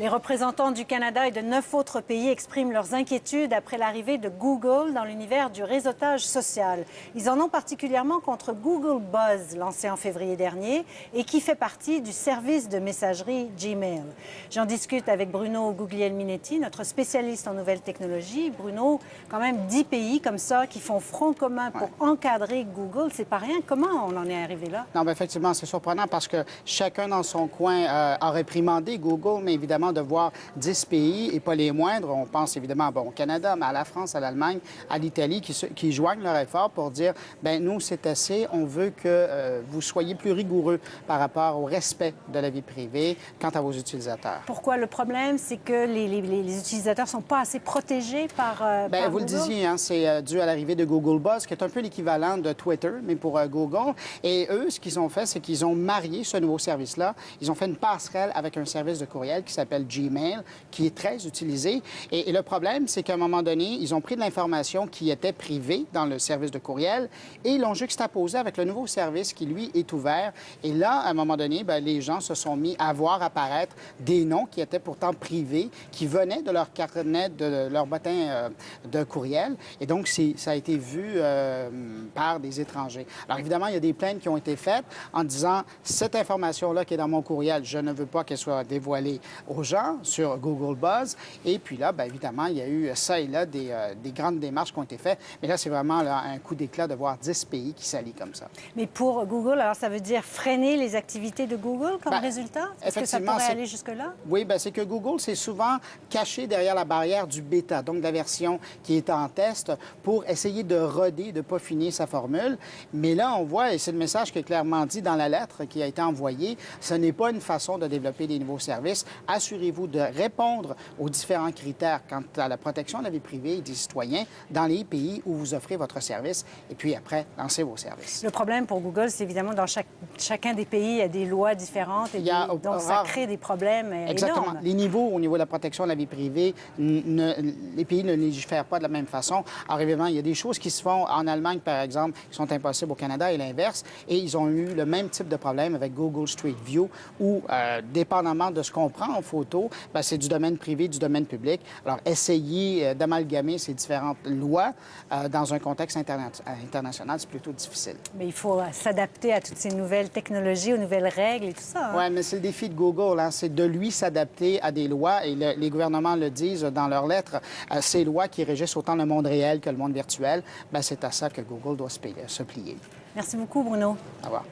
Les représentants du Canada et de 9 autres pays expriment leurs inquiétudes après l'arrivée de Google dans l'univers du réseautage social. Ils en ont particulièrement contre Google Buzz, lancé en février dernier et qui fait partie du service de messagerie Gmail. J'en discute avec Bruno Guglielminetti, notre spécialiste en nouvelles technologies. Bruno, quand même 10 pays comme ça qui font front commun pour encadrer Google, c'est pas rien. Comment on en est arrivé là? Non, bien, effectivement, c'est surprenant parce que chacun dans son coin a réprimandé Google, mais évidemment, de voir 10 pays, et pas les moindres, on pense évidemment au Canada, mais à la France, à l'Allemagne, à l'Italie, qui joignent leur effort pour dire, bien, nous, c'est assez, on veut que vous soyez plus rigoureux par rapport au respect de la vie privée quant à vos utilisateurs. Pourquoi? Le problème, c'est que les utilisateurs ne sont pas assez protégés par Bien, vous Google? le disiez, hein, c'est dû à l'arrivée de Google Buzz, qui est un peu l'équivalent de Twitter, mais pour Google. Et eux, ce qu'ils ont fait, c'est qu'ils ont marié ce nouveau service-là. Ils ont fait une passerelle avec un service de courriel qui s'appelle Gmail, qui est très utilisé. Et le problème, c'est qu'à un moment donné, ils ont pris de l'information qui était privée dans le service de courriel et ils l'ont juxtaposé avec le nouveau service qui, lui, est ouvert. Et là, à un moment donné, bien, les gens se sont mis à voir apparaître des noms qui étaient pourtant privés, qui venaient de leur carnet, de leur bottin de courriel. Et donc, ça a été vu par des étrangers. Alors, évidemment, il y a des plaintes qui ont été faites en disant, cette information-là qui est dans mon courriel, je ne veux pas qu'elle soit dévoilée aux gens sur Google Buzz. Et puis là, bien évidemment, il y a eu ça et là des grandes démarches qui ont été faites. Mais là, c'est vraiment là, un coup d'éclat de voir 10 pays qui s'allient comme ça. Mais pour Google, alors ça veut dire freiner les activités de Google comme résultat? Est-ce que ça pourrait aller jusque-là? Oui, bien, c'est que Google s'est souvent caché derrière la barrière du bêta, donc de la version qui est en test, pour essayer de roder, de peaufiner sa formule. Mais là, on voit, et c'est le message qui est clairement dit dans la lettre qui a été envoyée, ce n'est pas une façon de développer des nouveaux services. Assurez-vous de répondre aux différents critères quant à la protection de la vie privée des citoyens dans les pays où vous offrez votre service et puis après, lancez vos services. Le problème pour Google, c'est évidemment dans chacun des pays, il y a des lois différentes et donc ça crée des problèmes Exactement. énormes. Les niveaux au niveau de la protection de la vie privée, les pays ne légifèrent pas de la même façon. Alors évidemment, il y a des choses qui se font en Allemagne, par exemple, qui sont impossibles au Canada et l'inverse. Et ils ont eu le même type de problème avec Google Street View où, dépendamment de ce qu'on prend en photo, bien, c'est du domaine privé, du domaine public. Alors, essayez d'amalgamer ces différentes lois dans un contexte international, c'est plutôt difficile. Mais il faut s'adapter à toutes ces nouvelles technologies, aux nouvelles règles et tout ça. Hein? Oui, mais c'est le défi de Google, hein, c'est de lui s'adapter à des lois. Et les gouvernements le disent dans leurs lettres, ces lois qui régissent autant le monde réel que le monde virtuel, bien, c'est à ça que Google doit se plier. Merci beaucoup, Bruno. Au revoir.